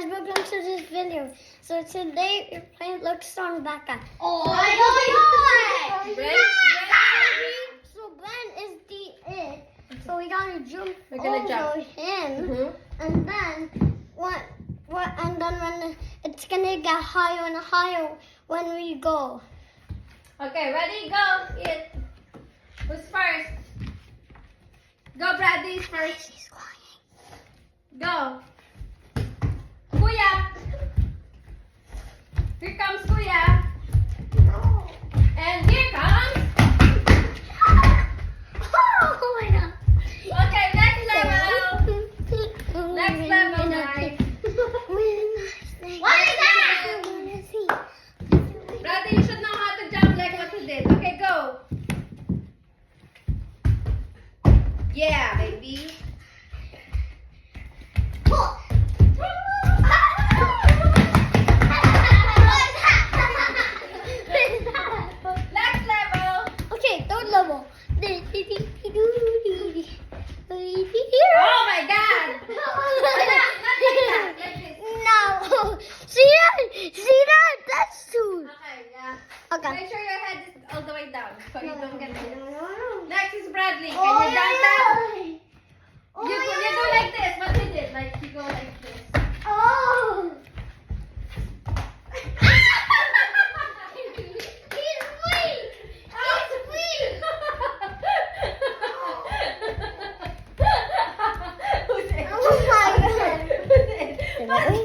guys, welcome to this video. So today we're playing Looks on Becca. Oh, Ready? So Ben is the it. So we gotta jump over him, and then and then when it's gonna get higher and higher when we go. Okay, ready? Go. It. Who's first? Go, Bradley's first. She's crying. Go. Kuya. Here comes Kuya. No. And here comes. Oh my God. Okay, next level. Next level, guys. What is that? Bradley, you should know how to jump like what you did. Okay, go. Yeah, baby. Next level. Okay, third level. Oh my God. No. See that? See that? That's too. Okay, yeah. Okay. Make sure your head is all the way down so you don't get hit. No. Next is Bradley. Can Oh, you jump yeah. that? Oh, You yeah. go like this. What you did? Like you go like this. Oh. He's weak. He's weak. Who's it? Oh my God. Who's it? Really?